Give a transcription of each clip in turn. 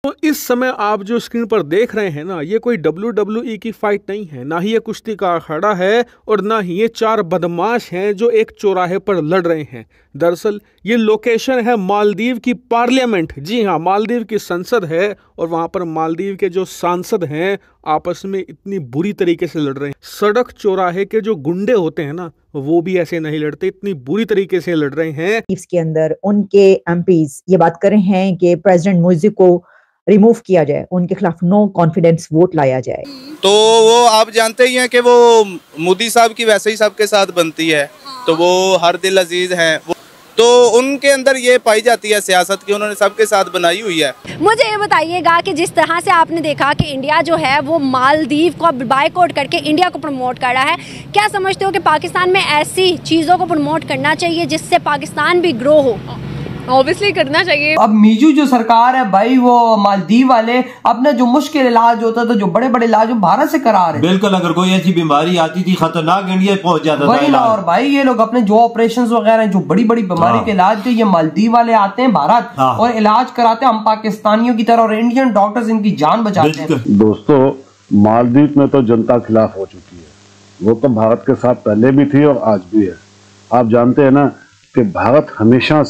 तो इस समय आप जो स्क्रीन पर देख रहे हैं ना, ये कोई WWE की फाइट नहीं है, ना ही ये कुश्ती का अखाड़ा है और ना ही ये चार बदमाश हैं जो एक चौराहे पर लड़ रहे हैं। दरअसल ये लोकेशन है मालदीव की पार्लियामेंट। जी हाँ, मालदीव की संसद है और वहां पर मालदीव के जो सांसद हैं आपस में इतनी बुरी तरीके से लड़ रहे हैं। सड़क चौराहे के जो गुंडे होते हैं ना, वो भी ऐसे नहीं लड़ते, इतनी बुरी तरीके से लड़ रहे हैं। इसके अंदर उनके एमपीज ये बात कर रहे हैं कि प्रेसिडेंट मुर्सी को रिमूव किया जाए, उनके खिलाफ नो कॉन्फिडेंस वोट लाया जाए। तो वो आप जानते ही हैं कि वो मोदी साहब की वैसे ही सबके साथ बनती है, तो वो हर दिल अजीज हैं। तो उनके अंदर ये पाई जाती है सियासत की उन्होंने सबके साथ बनाई हुई है। मुझे ये बताइएगा कि जिस तरह से आपने देखा कि इंडिया जो है वो मालदीव को बायकॉट करके इंडिया को प्रमोट कर रहा है, क्या समझते हो कि पाकिस्तान में ऐसी चीज़ों को प्रमोट करना चाहिए जिससे पाकिस्तान भी ग्रो हो? ऑब्वियसली करना चाहिए। अब मीजू जो सरकार है भाई, वो मालदीव वाले अपना जो मुश्किल इलाज होता था, जो बड़े बड़े इलाज भारत से करा रहे। बिल्कुल, अगर कोई ऐसी बीमारी आती थी खतरनाक, इंडिया पहुंच जाता था वही ना। और भाई ये लोग अपने जो ऑपरेशन वगैरह जो बड़ी बड़ी बीमारी के इलाज के, ये मालदीव वाले आते हैं भारत और इलाज कराते हैं हम पाकिस्तानियों की तरह, और इंडियन डॉक्टर्स इनकी जान बचाते हैं। दोस्तों, मालदीव में तो जनता खिलाफ हो चुकी है। वो तो भारत के साथ पहले भी थी और आज भी है। आप जानते हैं ना कि भारत हमेशा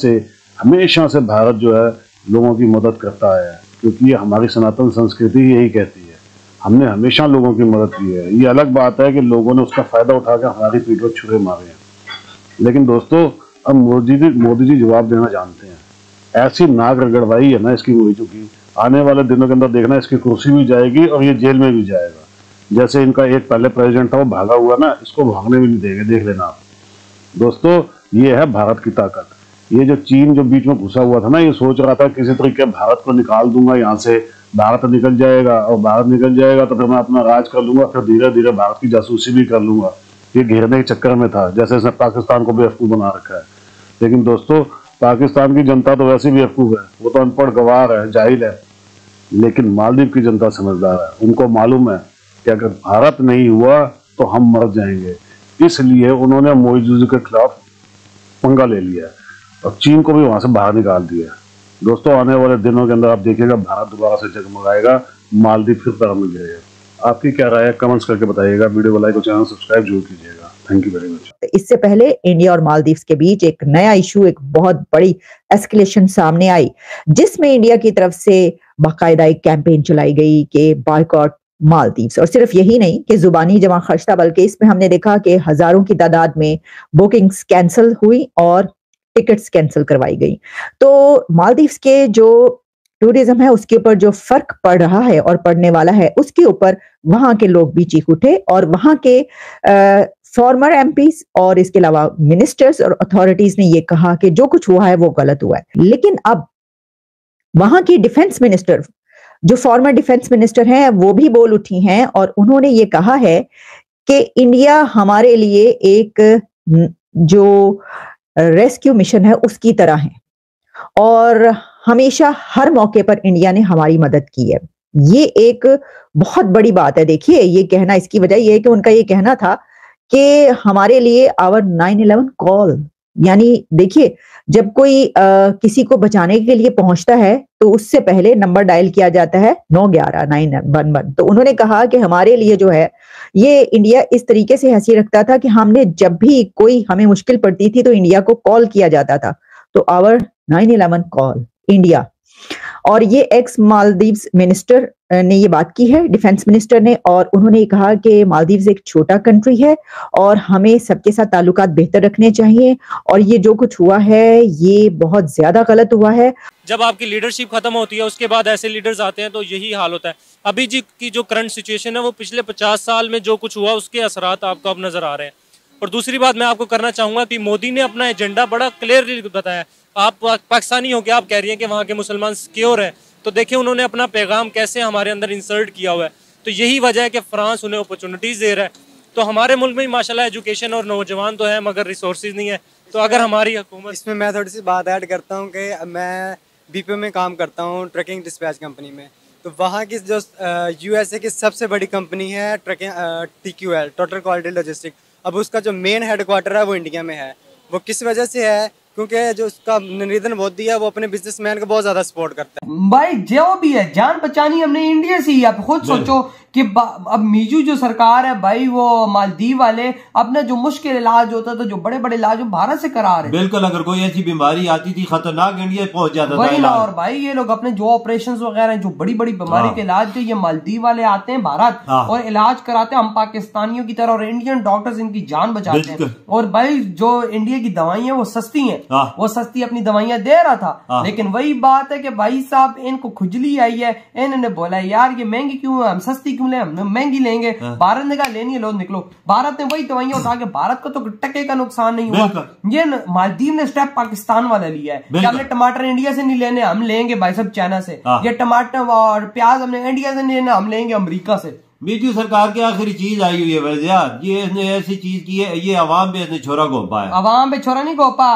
से भारत जो है लोगों की मदद करता है, क्योंकि ये हमारी सनातन संस्कृति यही कहती है। हमने हमेशा लोगों की मदद की है। ये अलग बात है कि लोगों ने उसका फायदा उठाकर हमारी पीठ पर छुरे मारे हैं। लेकिन दोस्तों, अब मोदी जी जवाब देना जानते हैं। ऐसी नाक रगड़वाई है ना इसकी मोदी की, आने वाले दिनों के अंदर देखना इसकी कुर्सी भी जाएगी और ये जेल में भी जाएगा। जैसे इनका एक पहले प्रेसिडेंट था वो भागा हुआ ना, इसको भागने भी नहीं देंगे, देख लेना आप। दोस्तों, ये है भारत की ताकत। ये जो चीन जो बीच में घुसा हुआ था ना, ये सोच रहा था किसी तरीके भारत को निकाल दूंगा यहाँ से, भारत निकल जाएगा और भारत निकल जाएगा तो फिर मैं अपना राज कर लूंगा, फिर धीरे धीरे भारत की जासूसी भी कर लूंगा। ये घेरने के चक्कर में था, जैसे इसने पाकिस्तान को बेवकूफ बना रखा है। लेकिन दोस्तों, पाकिस्तान की जनता तो वैसे भी बेवकूफ है, वो तो अनपढ़ गवार है, जाहिल है। लेकिन मालदीव की जनता समझदार है। उनको मालूम है कि अगर भारत नहीं हुआ तो हम मर जाएंगे। इसलिए उन्होंने मोदी के खिलाफ पंगा ले लिया है और चीन को भी वहां से बाहर निकाल दिया। दोस्तों, आने वाले दिनों के अंदर आप देखिएगा भारत दोबारा से जगमगाएगा, मालदीव फिर पैर में गिरेगा। आपकी क्या राय है कमेंट्स करके बताइएगा। वीडियो को लाइक और चैनल सब्सक्राइब जरूर कीजिएगा। Thank you very much. इससे पहले इंडिया और मालदीव के बीच एक नया इशू, एक बहुत बड़ी एस्केलेशन सामने आई, जिसमें इंडिया की तरफ से बाकायदा एक कैंपेन चलाई गई कि बॉयकॉट मालदीव्स। और सिर्फ यही नहीं कि जुबानी जमा खर्च था, बल्कि इसमें हमने देखा कि हजारों की तादाद में बुकिंग्स कैंसिल हुई और टिकट्स कैंसिल करवाई गई। तो मालदीव्स के जो टूरिज्म है उसके ऊपर जो फर्क पड़ रहा है और पड़ने वाला है, उसके ऊपर वहां के लोग भी चीख उठे और वहां के फॉर्मर एमपीज और इसके अलावा मिनिस्टर्स और अथॉरिटीज ने ये कहा कि जो कुछ हुआ है वो गलत हुआ है। लेकिन अब वहां की डिफेंस मिनिस्टर, जो फॉर्मर डिफेंस मिनिस्टर हैं, वो भी बोल उठी हैं और उन्होंने ये कहा है कि इंडिया हमारे लिए एक जो रेस्क्यू मिशन है उसकी तरह है और हमेशा हर मौके पर इंडिया ने हमारी मदद की है। ये एक बहुत बड़ी बात है। देखिए, ये कहना, इसकी वजह ये है कि उनका ये कहना था कि हमारे लिए आवर 911 कॉल, यानी देखिए, जब कोई किसी को बचाने के लिए पहुंचता है तो उससे पहले नंबर डायल किया जाता है 911 911। तो उन्होंने कहा कि हमारे लिए जो है ये इंडिया इस तरीके से हंसी रखता था कि हमने जब भी कोई हमें मुश्किल पड़ती थी तो इंडिया को कॉल किया जाता था। तो आवर 911 कॉल इंडिया। और ये एक्स मालदीव्स मिनिस्टर ने ये बात की है, डिफेंस मिनिस्टर ने, और उन्होंने कहा कि मालदीव्स एक छोटा कंट्री है और हमें सबके साथ ताल्लुकात बेहतर रखने चाहिए और ये जो कुछ हुआ है ये बहुत ज्यादा गलत हुआ है। जब आपकी लीडरशिप खत्म होती है उसके बाद ऐसे लीडर्स आते हैं तो यही हाल होता है। अभी जी की जो करंट सिचुएशन है वो पिछले 50 साल में जो कुछ हुआ उसके असरात आपको अब नजर आ रहे हैं। और दूसरी बात मैं आपको करना चाहूंगा कि मोदी ने अपना एजेंडा बड़ा क्लियरली बताया। आप पाकिस्तानी हो के आप कह रही हैं कि वहाँ के मुसलमान सिक्योर हैं, तो देखिए उन्होंने अपना पैगाम कैसे हमारे अंदर इंसर्ट किया हुआ है। तो यही वजह है कि फ्रांस उन्हें अपॉर्चुनिटीज़ दे रहा है। तो हमारे मुल्क में माशाल्लाह एजुकेशन और नौजवान तो है मगर रिसोर्सेज नहीं है। तो अगर हमारी हुकूमत, इसमें मैं थोड़ी सी बात ऐड करता हूँ कि मैं बीपीओ में काम करता हूँ, ट्रकिंग डिस्पैच कंपनी में। तो वहाँ की जो यूएसए की सबसे बड़ी कंपनी है trucking TQL, total quality logistic. अब उसका जो मेन हेडक्वार्टर है वो इंडिया में है। वो किस वजह से है? क्योंकि जो उसका नरेंद्र मोदी है वो अपने बिजनेसमैन को बहुत ज्यादा सपोर्ट करता है। भाई जो भी है जान बचानी हमने इंडिया से ही। आप खुद सोचो कि अब मीजू जो सरकार है भाई वो मालदीव वाले अपना जो मुश्किल इलाज होता था, जो बड़े बड़े इलाज भारत से करा रहे। बिल्कुल, अगर कोई ऐसी बीमारी आती थी खतरनाक इंडिया पहुंच जाता था वही ना। और भाई ये लोग अपने जो ऑपरेशन वगैरह जो बड़ी बड़ी बीमारी के इलाज के ये मालदीव वाले आते हैं भारत और इलाज कराते हैं हम पाकिस्तानियों की तरह, और इंडियन डॉक्टर्स इनकी जान बचाते हैं। और भाई जो इंडिया की दवाइयां वो सस्ती हैं, वो सस्ती अपनी दवाइयां दे रहा था। लेकिन वही बात है कि भाई साहब इनको खुजली आई है, इन्होंने बोला यार ये महंगी क्यों है, हम सस्ती क्यों ले, हम महंगी लेंगे। भारत ने कहा लेनी है लो निकलो। भारत ने वही दवाइयां उठा के, भारत को तो टके का नुकसान नहीं हुआ। ये मालदीव ने स्टेप पाकिस्तान वाला लिया है कि हमने टमाटर इंडिया से नहीं लेने, हम लेंगे भाई साहब चाइना से। ये टमाटर और प्याज हमने इंडिया से नहीं लेना, हम लेंगे अमेरिका से। मीजू सरकार की आखिरी चीज आई हुई है वैसे, ये इसने ऐसी चीज की है, ये अवाम पे इसने छोरा घोपा है। अवाम पे छोरा नहीं घोपा,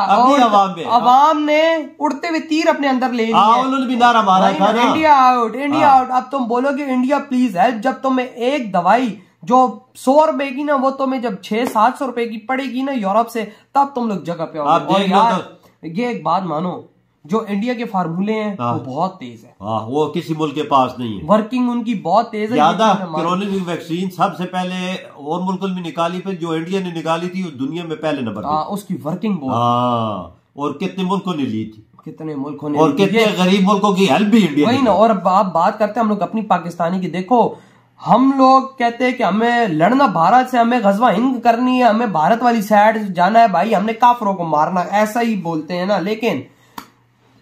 अवाम ने उड़ते हुए तीर अपने अंदर ले लिया। उन्होंने भी नारा मारा था ना, इंडिया आउट, इंडिया आउट। अब तुम बोलोगे इंडिया प्लीज हेल्प, जब तुम्हें एक दवाई जो 100 रुपए की ना वो तुम्हें जब 600-700 रुपए की पड़ेगी ना यूरोप से, तब तुम लोग जगह पे आओगे। और यार ये एक बात मानो, जो इंडिया के फार्मूले हैं वो बहुत तेज है। वो किसी मुल्क के पास नहीं है, वर्किंग उनकी बहुत तेज है। ज्यादा कोरोना की वैक्सीन सबसे पहले और मुल्कों में निकाली, फिर जो इंडिया ने निकाली थी दुनिया में पहले नंबर पे। उसकी वर्किंग बहुत। और कितने मुल्कों ने ली थी, कितने मुल्कों ने, और कितने गरीब मुल्कों की हेल्प भी इंडिया। वही ना। और आप बात करते हैं हम लोग अपनी पाकिस्तानी की, देखो हम लोग कहते हैं कि हमें लड़ना भारत से, हमें गजवा हिंद करनी है, हमें भारत वाली साइड जाना है भाई, हमने काफरों को मारना, ऐसा ही बोलते हैं ना। लेकिन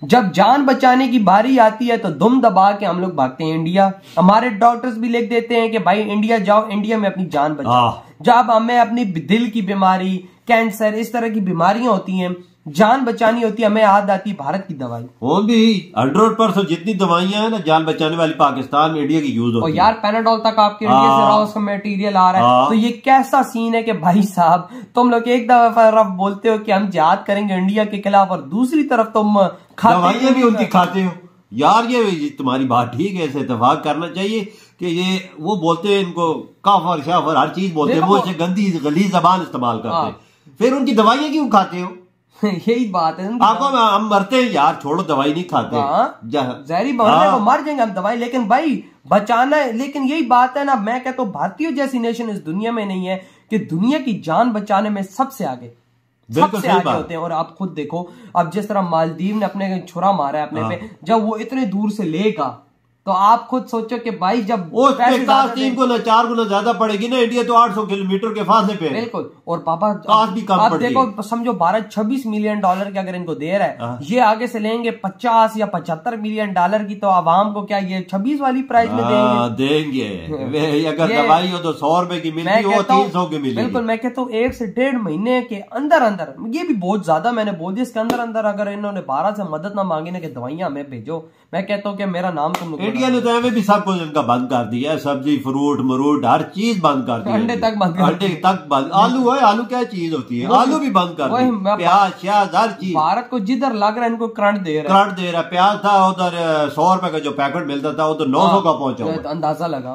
जब जान बचाने की बारी आती है तो दुम दबा के हम लोग भागते हैं इंडिया। हमारे डॉक्टर्स भी लिख देते हैं कि भाई इंडिया जाओ, इंडिया में अपनी जान बचाओ। जब हमें अपनी दिल की बीमारी, कैंसर, इस तरह की बीमारियां होती हैं, जान बचानी होती है, हमें याद आती भारत की दवाई। वो भी 100% जितनी दवाइयां हैं ना जान बचाने वाली पाकिस्तान में इंडिया की यूज होती है। और यार पैनाडोल तक आपके इंडिया से रहा उसका मटेरियल आ रहा है। तो ये कैसा सीन है कि भाई साहब तुम लोग एक दफा बोलते हो कि हम जिहाद करेंगे इंडिया के खिलाफ, और दूसरी तरफ तुम दवाइयां भी उनकी खाते हो। यार ये तुम्हारी बात ठीक है, इसे इत्तेफाक करना चाहिए कि ये वो बोलते हैं, इनको काफर शाफर हर चीज बोलते हैं, वो गंदी गली जबान इस्तेमाल करते हैं, फिर उनकी दवाइयां क्यों खाते हो? यही बात है। आपको हम मरते हैं यार, छोड़ो दवाई नहीं खाते, जहरी बनने को मर जाएंगे हम दवाई, लेकिन भाई बचाना है। लेकिन यही बात है ना, मैं कहता हूँ भारतीय जैसी नेशन इस दुनिया में नहीं है कि दुनिया की जान बचाने में सबसे आगे, सबसे आगे होते हैं। और आप खुद देखो, अब जिस तरह मालदीव ने अपने छुरा मारा है अपने पे, जब वो इतने दूर से लेगा तो आप खुद सोचो कि भाई जब तीन गुना 4 गुना ज्यादा पड़ेगी ना, इंडिया तो 800 किलोमीटर के फासले पे। बिल्कुल। और पापा भी कम आप देखो, समझो भारत $26 मिलियन के अगर इनको दे रहा है, ये आगे से लेंगे 50 या $75 मिलियन की, तो आवाम को क्या ये 26 वाली प्राइस में देंगे? अगर दवाई हो तो 100 रुपए की मिलती हो, 300 की मिलेगी। बिल्कुल। मैं कहता हूँ 1 से 1.5 महीने के अंदर अंदर, ये भी बहुत ज्यादा मैंने बोल दिया, इसके अंदर अंदर अगर इन्होंने भारत से मदद ना मांगी ना कि दवाइयां हमें भेजो, मैं कहता हूँ कि मेरा नाम तुम लोग। इंडिया ने तो हमें भी सब कुछ इनका बंद कर दिया है, सब्जी फ्रूट मरूट हर चीज बंद कर दी, अंडे तक बंद, अंडे तक बंद। आलू है, आलू क्या चीज होती है, आलू भी बंद कर दिया, प्याज श्याज हर चीज। भारत को जिधर लग रहा है इनको करंट दे रहा है। प्याज था उधर 100 रुपए का जो पैकेट मिलता था, वो तो 900 का पहुंचा, अंदाजा लगा।